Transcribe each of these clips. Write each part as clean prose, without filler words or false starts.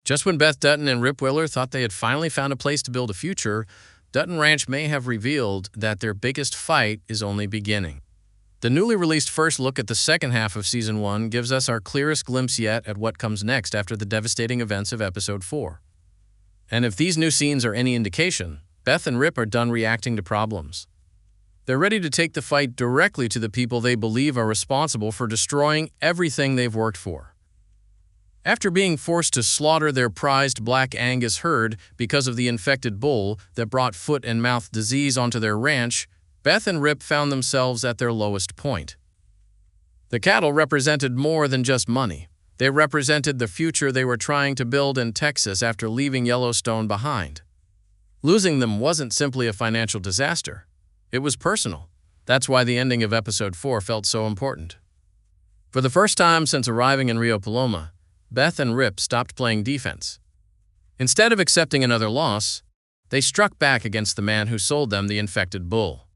Just when Beth Dutton and Rip Wheeler thought they had finally found a place to build a future, Dutton Ranch may have revealed that their biggest fight is only beginning. The newly released first look at the second half of Season 1 gives us our clearest glimpse yet at what comes next after the devastating events of Episode 4. And if these new scenes are any indication, Beth and Rip are done reacting to problems. They're ready to take the fight directly to the people they believe are responsible for destroying everything they've worked for. After being forced to slaughter their prized Black Angus herd because of the infected bull that brought foot and mouth disease onto their ranch, Beth and Rip found themselves at their lowest point. The cattle represented more than just money. They represented the future they were trying to build in Texas after leaving Yellowstone behind. Losing them wasn't simply a financial disaster. It was personal. That's why the ending of Episode 4 felt so important. For the first time since arriving in Rio Paloma, Beth and Rip stopped playing defense. Instead of accepting another loss, they struck back against the man who sold them the infected bull.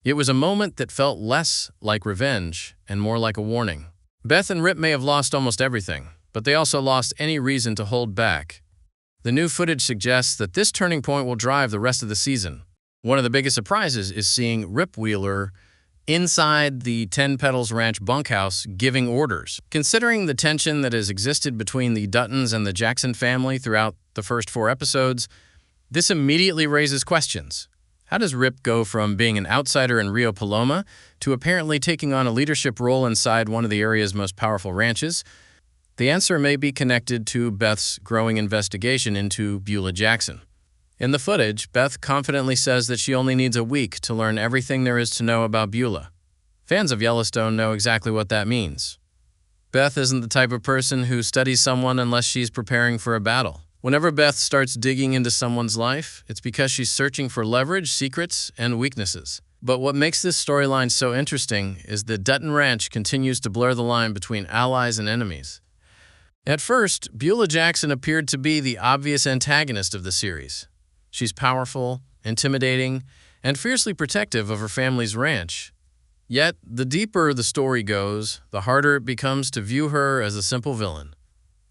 It was a moment that felt less like revenge and more like a warning. Beth and Rip may have lost almost everything, but they also lost any reason to hold back. The new footage suggests that this turning point will drive the rest of the season. One of the biggest surprises is seeing Rip Wheeler inside the Ten Petals Ranch bunkhouse giving orders. Considering the tension that has existed between the Duttons and the Jackson family throughout the first 4 episodes, this immediately raises questions. How does Rip go from being an outsider in Rio Paloma to apparently taking on a leadership role inside one of the area's most powerful ranches? The answer may be connected to Beth's growing investigation into Beulah Jackson. In the footage, Beth confidently says that she only needs a week to learn everything there is to know about Beulah. Fans of Yellowstone know exactly what that means. Beth isn't the type of person who studies someone unless she's preparing for a battle. Whenever Beth starts digging into someone's life, it's because she's searching for leverage, secrets, and weaknesses. But what makes this storyline so interesting is that Dutton Ranch continues to blur the line between allies and enemies. At first, Beulah Jackson appeared to be the obvious antagonist of the series. She's powerful, intimidating, and fiercely protective of her family's ranch. Yet, the deeper the story goes, the harder it becomes to view her as a simple villain.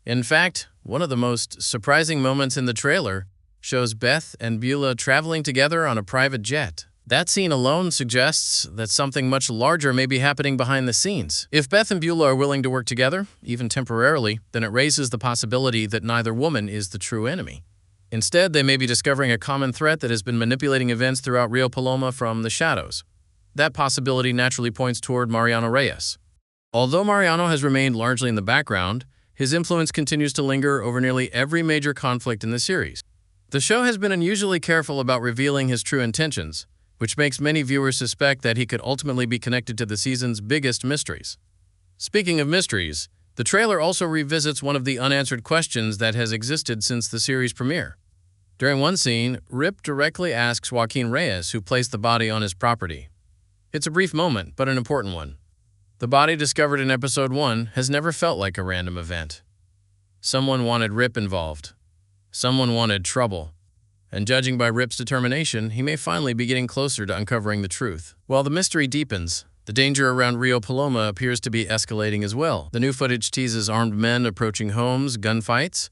In fact, one of the most surprising moments in the trailer shows Beth and Beulah traveling together on a private jet. That scene alone suggests that something much larger may be happening behind the scenes. If Beth and Beulah are willing to work together, even temporarily, then it raises the possibility that neither woman is the true enemy. Instead, they may be discovering a common threat that has been manipulating events throughout Rio Paloma from the shadows. That possibility naturally points toward Mariano Reyes. Although Mariano has remained largely in the background, his influence continues to linger over nearly every major conflict in the series. The show has been unusually careful about revealing his true intentions, which makes many viewers suspect that he could ultimately be connected to the season's biggest mysteries. Speaking of mysteries, the trailer also revisits one of the unanswered questions that has existed since the series premiere. During one scene, Rip directly asks Joaquin Reyes who placed the body on his property. It's a brief moment, but an important one. The body discovered in Episode 1 has never felt like a random event. Someone wanted Rip involved. Someone wanted trouble. And judging by Rip's determination, he may finally be getting closer to uncovering the truth. While the mystery deepens, the danger around Rio Paloma appears to be escalating as well. The new footage teases armed men approaching homes, gunfights,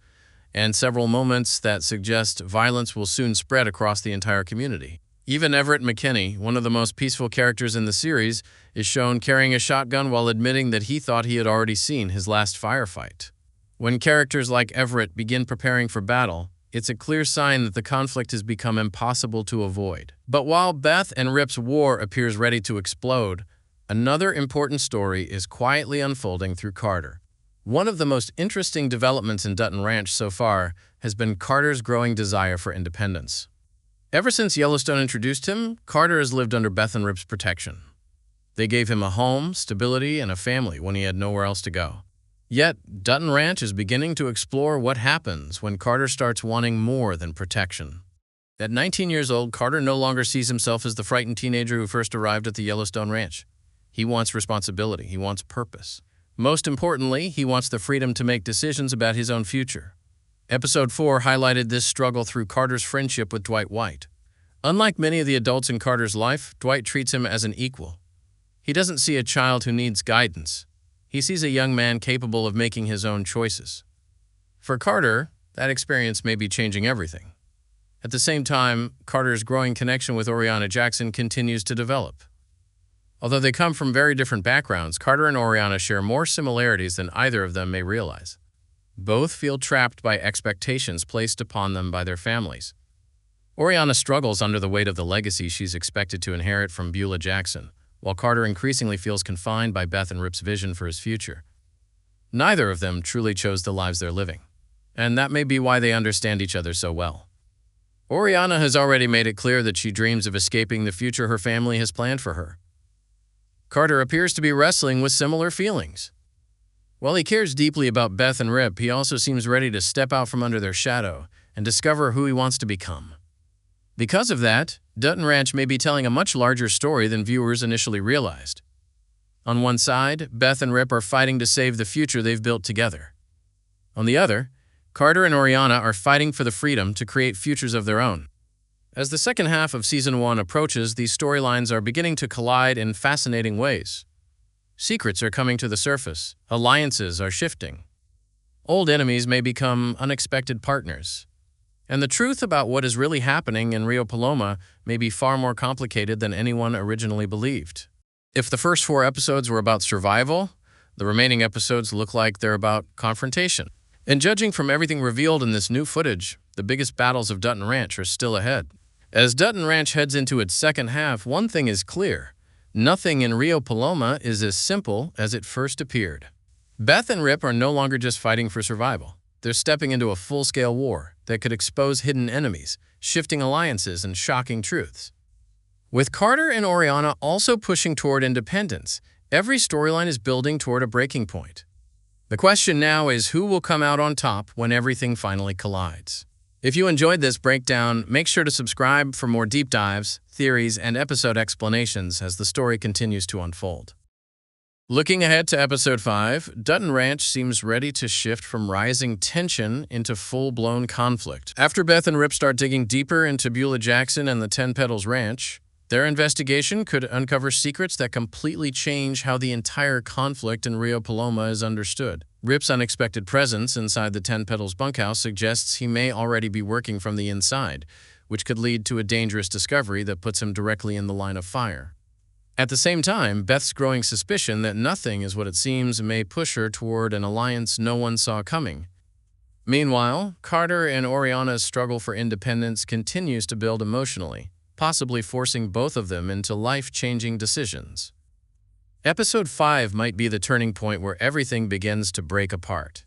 and several moments that suggest violence will soon spread across the entire community. Even Everett McKinney, one of the most peaceful characters in the series, is shown carrying a shotgun while admitting that he thought he had already seen his last firefight. When characters like Everett begin preparing for battle, it's a clear sign that the conflict has become impossible to avoid. But while Beth and Rip's war appears ready to explode, another important story is quietly unfolding through Carter. One of the most interesting developments in Dutton Ranch so far has been Carter's growing desire for independence. Ever since Yellowstone introduced him, Carter has lived under Beth and Rip's protection. They gave him a home, stability, and a family when he had nowhere else to go. Yet, Dutton Ranch is beginning to explore what happens when Carter starts wanting more than protection. At 19 years old, Carter no longer sees himself as the frightened teenager who first arrived at the Yellowstone Ranch. He wants responsibility. He wants purpose. Most importantly, he wants the freedom to make decisions about his own future. Episode 4 highlighted this struggle through Carter's friendship with Dwight White. Unlike many of the adults in Carter's life, Dwight treats him as an equal. He doesn't see a child who needs guidance. He sees a young man capable of making his own choices. For Carter, that experience may be changing everything. At the same time, Carter's growing connection with Oriana Jackson continues to develop. Although they come from very different backgrounds, Carter and Oriana share more similarities than either of them may realize. Both feel trapped by expectations placed upon them by their families. Oriana struggles under the weight of the legacy she's expected to inherit from Beulah Jackson, while Carter increasingly feels confined by Beth and Rip's vision for his future. Neither of them truly chose the lives they're living, and that may be why they understand each other so well. Oriana has already made it clear that she dreams of escaping the future her family has planned for her. Carter appears to be wrestling with similar feelings. While he cares deeply about Beth and Rip, he also seems ready to step out from under their shadow and discover who he wants to become. Because of that, Dutton Ranch may be telling a much larger story than viewers initially realized. On one side, Beth and Rip are fighting to save the future they've built together. On the other, Carter and Oriana are fighting for the freedom to create futures of their own. As the second half of Season 1 approaches, these storylines are beginning to collide in fascinating ways. Secrets are coming to the surface, alliances are shifting. Old enemies may become unexpected partners. And the truth about what is really happening in Rio Paloma may be far more complicated than anyone originally believed. If the first 4 episodes were about survival, the remaining episodes look like they're about confrontation. And judging from everything revealed in this new footage, the biggest battles of Dutton Ranch are still ahead. As Dutton Ranch heads into its second half, one thing is clear. Nothing in Rio Paloma is as simple as it first appeared. Beth and Rip are no longer just fighting for survival. They're stepping into a full-scale war that could expose hidden enemies, shifting alliances, and shocking truths. With Carter and Oriana also pushing toward independence, every storyline is building toward a breaking point. The question now is who will come out on top when everything finally collides. If you enjoyed this breakdown, make sure to subscribe for more deep dives, theories, and episode explanations as the story continues to unfold. Looking ahead to Episode 5, Dutton Ranch seems ready to shift from rising tension into full-blown conflict. After Beth and Rip start digging deeper into Beulah Jackson and the Ten Petals Ranch, their investigation could uncover secrets that completely change how the entire conflict in Rio Paloma is understood. Rip's unexpected presence inside the Ten Petals bunkhouse suggests he may already be working from the inside, which could lead to a dangerous discovery that puts him directly in the line of fire. At the same time, Beth's growing suspicion that nothing is what it seems may push her toward an alliance no one saw coming. Meanwhile, Carter and Oriana's struggle for independence continues to build emotionally, possibly forcing both of them into life-changing decisions. Episode 5 might be the turning point where everything begins to break apart.